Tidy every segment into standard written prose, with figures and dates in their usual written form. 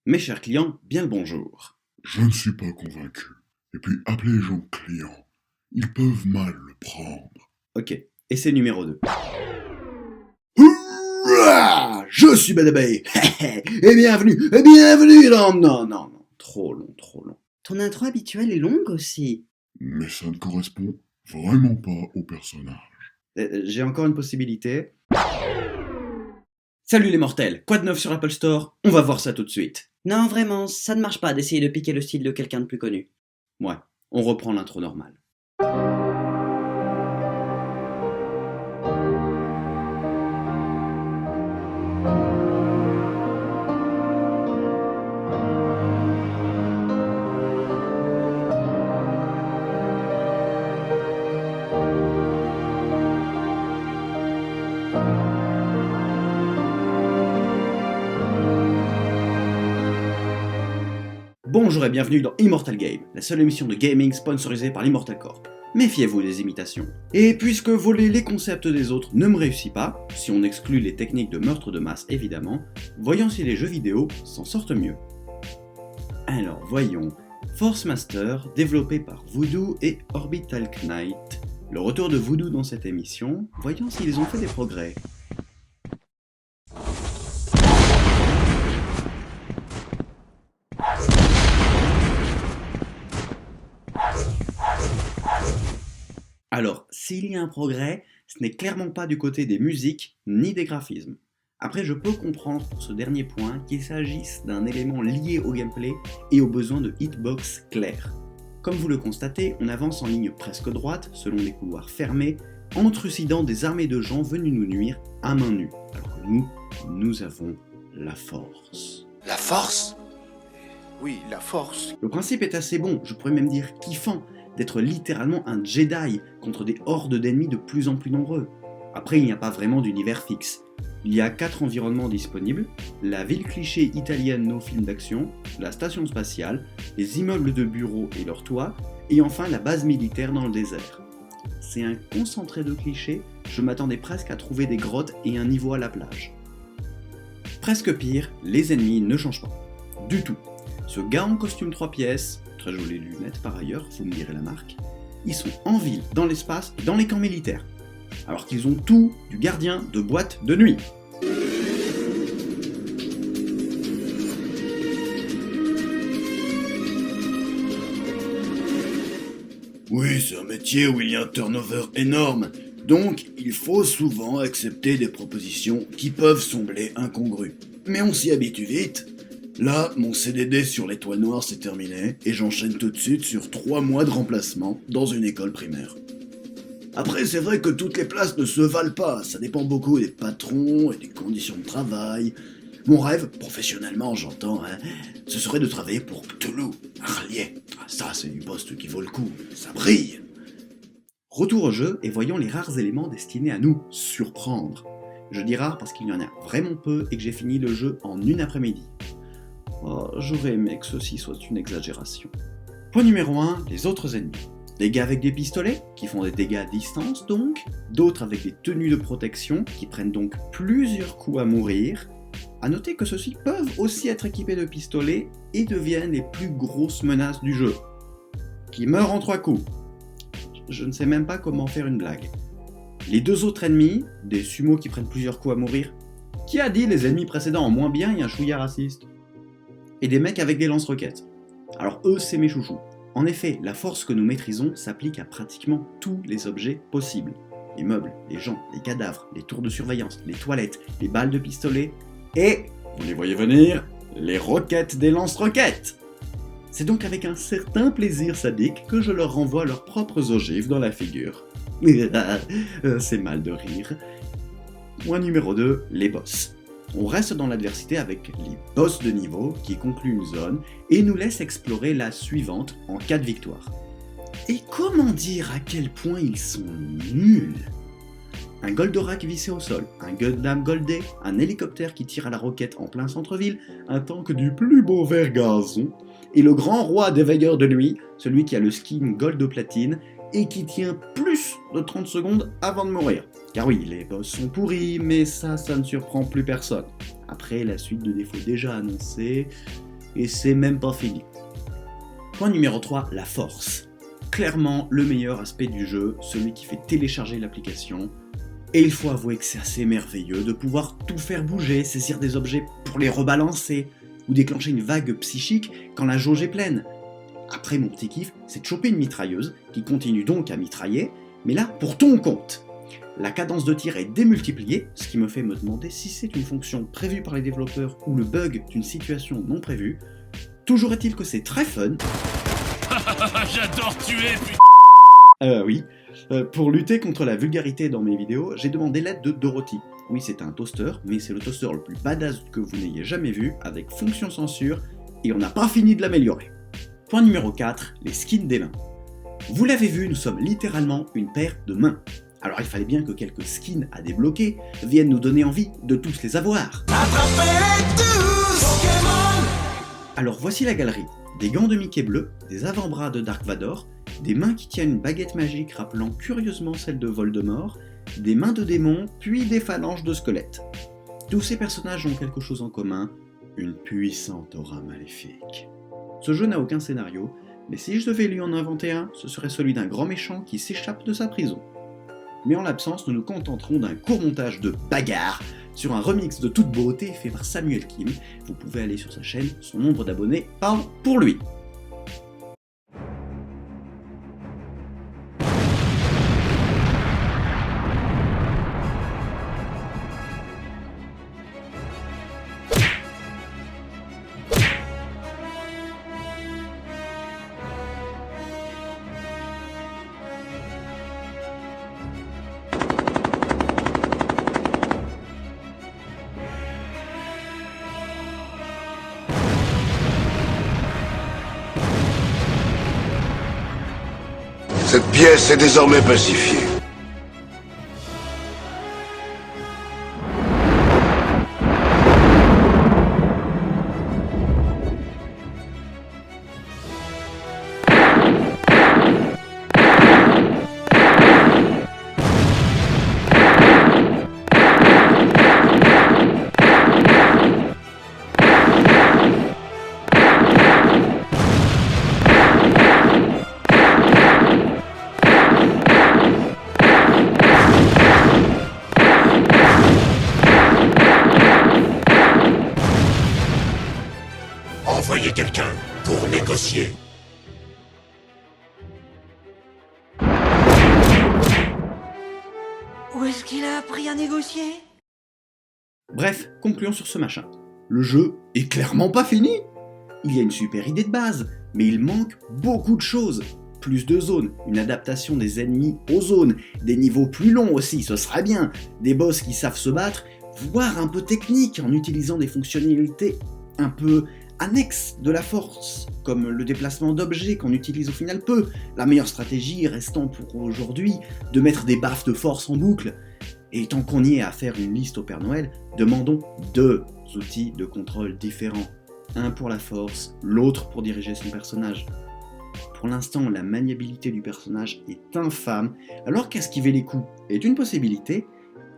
Mes chers clients, bien le bonjour. Je ne suis pas convaincu. Et puis, appeler les gens clients, ils peuvent mal le prendre. Ok, essai numéro 2. Hurrah, je suis Badabay. Et bienvenue dans... Non, trop long. Ton intro habituelle est longue aussi. Mais ça ne correspond vraiment pas au personnage. J'ai encore une possibilité. Salut les mortels, quoi de neuf sur Apple Store? On va voir ça tout de suite. Non, vraiment, ça ne marche pas d'essayer de piquer le style de quelqu'un de plus connu. Ouais, on reprend l'intro normale. Bonjour et bienvenue dans Immortal Game, la seule émission de gaming sponsorisée par l'Immortal Corp. Méfiez-vous des imitations. Et puisque voler les concepts des autres ne me réussit pas, si on exclut les techniques de meurtre de masse évidemment, voyons si les jeux vidéo s'en sortent mieux. Alors voyons, Force Master, développé par Voodoo et Orbital Knight. Le retour de Voodoo dans cette émission, voyons s'ils ont fait des progrès. Alors, s'il y a un progrès, ce n'est clairement pas du côté des musiques ni des graphismes. Après, je peux comprendre pour ce dernier point qu'il s'agisse d'un élément lié au gameplay et aux besoins de hitbox clairs. Comme vous le constatez, on avance en ligne presque droite, selon des couloirs fermés, en trucidant des armées de gens venus nous nuire à main nue, alors que nous avons la force. La force? Oui, la force. Le principe est assez bon, je pourrais même dire kiffant, d'être littéralement un Jedi contre des hordes d'ennemis de plus en plus nombreux. Après, il n'y a pas vraiment d'univers fixe. Il y a 4 environnements disponibles, la ville cliché italienne nos films d'action, la station spatiale, les immeubles de bureaux et leurs toits, et enfin la base militaire dans le désert. C'est un concentré de clichés, je m'attendais presque à trouver des grottes et un niveau à la plage. Presque pire, les ennemis ne changent pas. Du tout. Ce gars en costume 3 pièces, très jolies lunettes par ailleurs, vous me direz la marque, ils sont en ville, dans l'espace et dans les camps militaires. Alors qu'ils ont tout du gardien de boîte de nuit. Oui, c'est un métier où il y a un turnover énorme. Donc, il faut souvent accepter des propositions qui peuvent sembler incongrues. Mais on s'y habitue vite. Là, mon CDD sur l'étoile noire s'est terminé, et j'enchaîne tout de suite sur 3 mois de remplacement dans une école primaire. Après, c'est vrai que toutes les places ne se valent pas, ça dépend beaucoup des patrons et des conditions de travail. Mon rêve, professionnellement j'entends, ce serait de travailler pour Cthulhu, Harlier. Ça, c'est du poste qui vaut le coup, ça brille. Retour au jeu et voyons les rares éléments destinés à nous surprendre. Je dis rare parce qu'il y en a vraiment peu et que j'ai fini le jeu en une après-midi. Oh, j'aurais aimé que ceci soit une exagération. Point numéro 1, les autres ennemis. Des gars avec des pistolets, qui font des dégâts à distance donc, d'autres avec des tenues de protection, qui prennent donc plusieurs coups à mourir. A noter que ceux-ci peuvent aussi être équipés de pistolets et deviennent les plus grosses menaces du jeu. Qui meurent en 3 coups. Je ne sais même pas comment faire une blague. Les 2 autres ennemis, des sumos qui prennent plusieurs coups à mourir. Qui a dit les ennemis précédents en moins bien et un chouïa raciste? Et des mecs avec des lance-roquettes. Alors eux, c'est mes chouchous. En effet, la force que nous maîtrisons s'applique à pratiquement tous les objets possibles. Les meubles, les gens, les cadavres, les tours de surveillance, les toilettes, les balles de pistolet, et, vous les voyez venir, les roquettes des lance-roquettes. C'est donc avec un certain plaisir sadique que je leur renvoie leurs propres ogives dans la figure. C'est mal de rire. Point numéro 2, les boss. On reste dans l'adversité avec les boss de niveau qui concluent une zone et nous laissent explorer la suivante en cas de victoire. Et comment dire à quel point ils sont nuls? Un Goldorak vissé au sol, un Gundam goldé, un hélicoptère qui tire à la roquette en plein centre-ville, un tank du plus beau vert gazon, et le grand roi des veilleurs de nuit, celui qui a le skin gold au platine et qui tient plus de 30 secondes avant de mourir. Car oui, les boss sont pourris, mais ça ne surprend plus personne. Après la suite de défauts déjà annoncés, et c'est même pas fini. Point numéro 3, la force. Clairement le meilleur aspect du jeu, celui qui fait télécharger l'application. Et il faut avouer que c'est assez merveilleux de pouvoir tout faire bouger, saisir des objets pour les rebalancer, ou déclencher une vague psychique quand la jauge est pleine. Après mon petit kiff, c'est de choper une mitrailleuse, qui continue donc à mitrailler, mais là pour ton compte. La cadence de tir est démultipliée, ce qui me fait me demander si c'est une fonction prévue par les développeurs ou le bug d'une situation non prévue. Toujours est-il que c'est très fun. J'adore tuer, putain. Oui. Pour lutter contre la vulgarité dans mes vidéos, j'ai demandé l'aide de Dorothy. Oui, c'est un toaster, mais c'est le toaster le plus badass que vous n'ayez jamais vu, avec fonction censure, et on n'a pas fini de l'améliorer. Point numéro 4, les skins des mains. Vous l'avez vu, nous sommes littéralement une paire de mains. Alors il fallait bien que quelques skins à débloquer viennent nous donner envie de tous les avoir. Alors voici la galerie. Des gants de Mickey bleu, des avant-bras de Dark Vador, des mains qui tiennent une baguette magique rappelant curieusement celle de Voldemort, des mains de démons, puis des phalanges de squelettes. Tous ces personnages ont quelque chose en commun, une puissante aura maléfique. Ce jeu n'a aucun scénario, mais si je devais lui en inventer un, ce serait celui d'un grand méchant qui s'échappe de sa prison. Mais en l'absence, nous nous contenterons d'un court montage de bagarre sur un remix de toute beauté fait par Samuel Kim. Vous pouvez aller sur sa chaîne, son nombre d'abonnés parle pour lui. Cette pièce est désormais pacifiée. Envoyez quelqu'un pour négocier. Où est-ce qu'il a appris à négocier? Bref, concluons sur ce machin. Le jeu est clairement pas fini. Il y a une super idée de base, mais il manque beaucoup de choses. Plus de zones, une adaptation des ennemis aux zones, des niveaux plus longs aussi, ce serait bien, des boss qui savent se battre, voire un peu technique en utilisant des fonctionnalités un peu annexes de la force, comme le déplacement d'objets qu'on utilise au final peu, la meilleure stratégie restant pour aujourd'hui de mettre des baffes de force en boucle. Et tant qu'on y est à faire une liste au Père Noël, demandons 2 outils de contrôle différents. Un pour la force, l'autre pour diriger son personnage. Pour l'instant, la maniabilité du personnage est infâme, alors qu'esquiver les coups est une possibilité,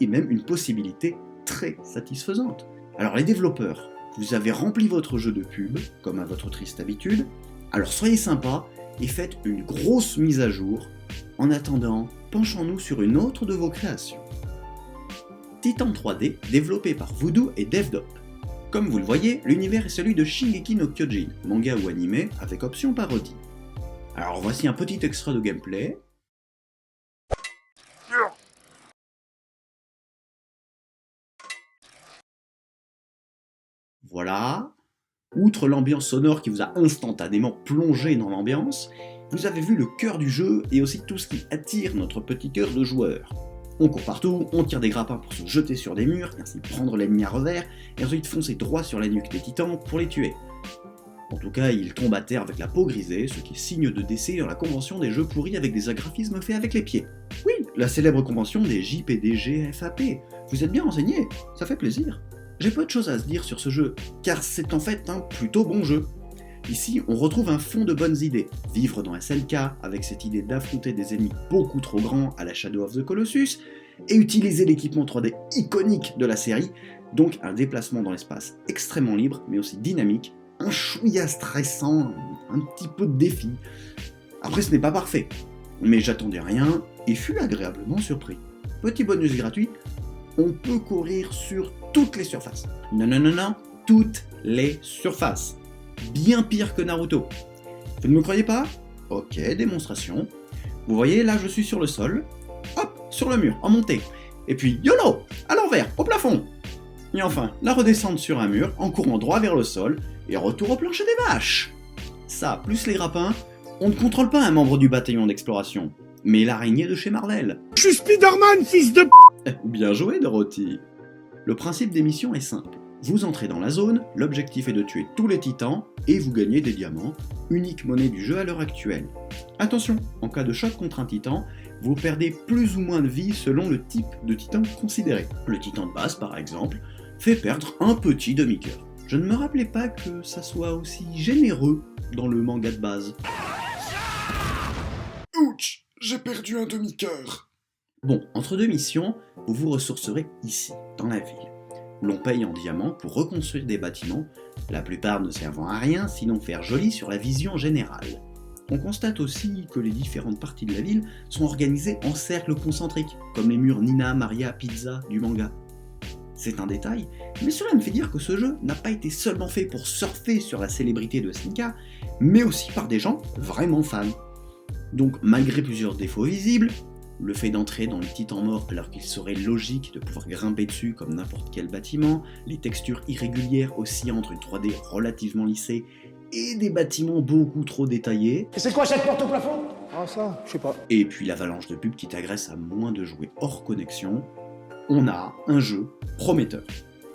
et même une possibilité très satisfaisante. Alors les développeurs, vous avez rempli votre jeu de pub, comme à votre triste habitude, alors soyez sympas et faites une grosse mise à jour. En attendant, penchons-nous sur une autre de vos créations. Titan 3D, développé par Voodoo et DevDop. Comme vous le voyez, l'univers est celui de Shingeki no Kyojin, manga ou animé, avec option parodie. Alors voici un petit extrait de gameplay. Voilà. Outre l'ambiance sonore qui vous a instantanément plongé dans l'ambiance, vous avez vu le cœur du jeu et aussi tout ce qui attire notre petit cœur de joueur. On court partout, on tire des grappins pour se jeter sur des murs, ainsi prendre l'ennemi à revers, et ensuite foncer droit sur la nuque des titans pour les tuer. En tout cas, ils tombent à terre avec la peau grisée, ce qui est signe de décès dans la convention des jeux pourris avec des agraphismes faits avec les pieds. Oui, la célèbre convention des JPDG-FAP. Vous êtes bien renseignés, ça fait plaisir. J'ai peu de choses à se dire sur ce jeu, car c'est en fait un plutôt bon jeu. Ici, on retrouve un fond de bonnes idées. Vivre dans SNK, avec cette idée d'affronter des ennemis beaucoup trop grands à la Shadow of the Colossus, et utiliser l'équipement 3D iconique de la série, donc un déplacement dans l'espace extrêmement libre, mais aussi dynamique, un chouïa stressant, un petit peu de défi. Après, ce n'est pas parfait, mais j'attendais rien et fus agréablement surpris. Petit bonus gratuit, on peut courir sur toutes les surfaces. Non, toutes les surfaces. Bien pire que Naruto. Vous ne me croyez pas? Ok, démonstration. Vous voyez, là je suis sur le sol, hop, sur le mur, en montée. Et puis YOLO, à l'envers, au plafond. Et enfin, la redescente sur un mur, en courant droit vers le sol, et retour au plancher des vaches. Ça, plus les grappins, on ne contrôle pas un membre du bataillon d'exploration, mais l'araignée de chez Marvel. Je suis Spider-Man, fils de Bien joué, Dorothy. Le principe des missions est simple. Vous entrez dans la zone, l'objectif est de tuer tous les titans, et vous gagnez des diamants, unique monnaie du jeu à l'heure actuelle. Attention, en cas de choc contre un titan, vous perdez plus ou moins de vie selon le type de titan considéré. Le titan de base, par exemple, fait perdre un petit demi-cœur. Je ne me rappelais pas que ça soit aussi généreux dans le manga de base. Ouch, j'ai perdu un demi-cœur. Bon, entre deux missions, vous vous ressourcerez ici, dans la ville, où l'on paye en diamants pour reconstruire des bâtiments, la plupart ne servant à rien sinon faire joli sur la vision générale. On constate aussi que les différentes parties de la ville sont organisées en cercles concentriques, comme les murs Nina, Maria, Pizza du manga. C'est un détail, mais cela me fait dire que ce jeu n'a pas été seulement fait pour surfer sur la célébrité de SNK, mais aussi par des gens vraiment fans. Donc malgré plusieurs défauts visibles, le fait d'entrer dans les titans morts alors qu'il serait logique de pouvoir grimper dessus comme n'importe quel bâtiment, les textures irrégulières aussi entre une 3D relativement lissée et des bâtiments beaucoup trop détaillés. Et c'est quoi cette porte au plafond? Ah ça, je sais pas. Et puis l'avalanche de pubs qui t'agresse à moins de jouer hors connexion, on a un jeu prometteur.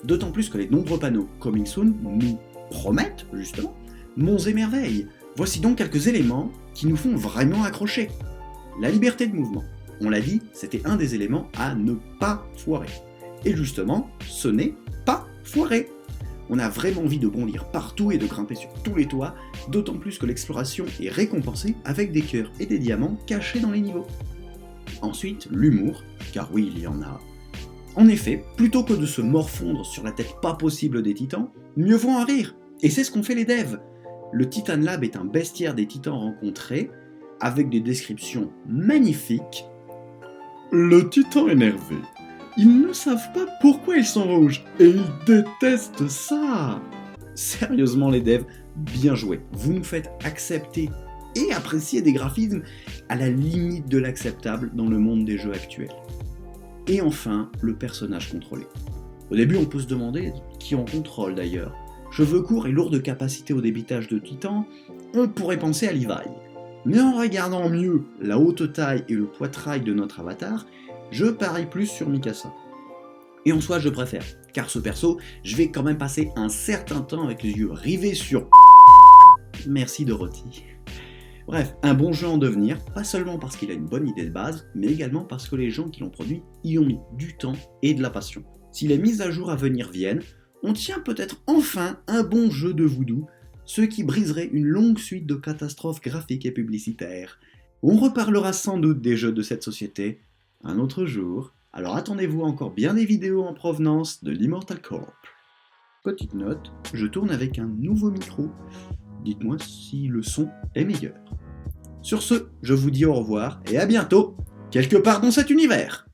D'autant plus que les nombreux panneaux Coming Soon nous promettent, justement, monts et merveilles. Voici donc quelques éléments qui nous font vraiment accrocher. La liberté de mouvement. On l'a dit, c'était un des éléments à ne pas foirer. Et justement, ce n'est pas foiré. On a vraiment envie de bondir partout et de grimper sur tous les toits, d'autant plus que l'exploration est récompensée avec des cœurs et des diamants cachés dans les niveaux. Ensuite, l'humour, car oui, il y en a. En effet, plutôt que de se morfondre sur la tête pas possible des titans, mieux vaut en rire. Et c'est ce qu'ont fait les devs. Le Titan Lab est un bestiaire des titans rencontrés, avec des descriptions magnifiques. Le titan énervé. Ils ne savent pas pourquoi ils sont rouges, et ils détestent ça. Sérieusement les devs, bien joué. Vous nous faites accepter et apprécier des graphismes à la limite de l'acceptable dans le monde des jeux actuels. Et enfin, le personnage contrôlé. Au début, on peut se demander qui en contrôle d'ailleurs. Cheveux courts et lourde capacité au débitage de titan, on pourrait penser à Levi. Mais en regardant mieux la haute taille et le poitrail de notre avatar, je parie plus sur Mikasa. Et en soi, je préfère, car ce perso, je vais quand même passer un certain temps avec les yeux rivés sur... Merci Dorothy. Bref, un bon jeu en devenir, pas seulement parce qu'il a une bonne idée de base, mais également parce que les gens qui l'ont produit y ont mis du temps et de la passion. Si les mises à jour à venir viennent, on tient peut-être enfin un bon jeu de voodoo, ce qui briserait une longue suite de catastrophes graphiques et publicitaires. On reparlera sans doute des jeux de cette société un autre jour, alors attendez-vous encore bien des vidéos en provenance de l'Immortal Corp. Petite note, je tourne avec un nouveau micro, dites-moi si le son est meilleur. Sur ce, je vous dis au revoir et à bientôt, quelque part dans cet univers.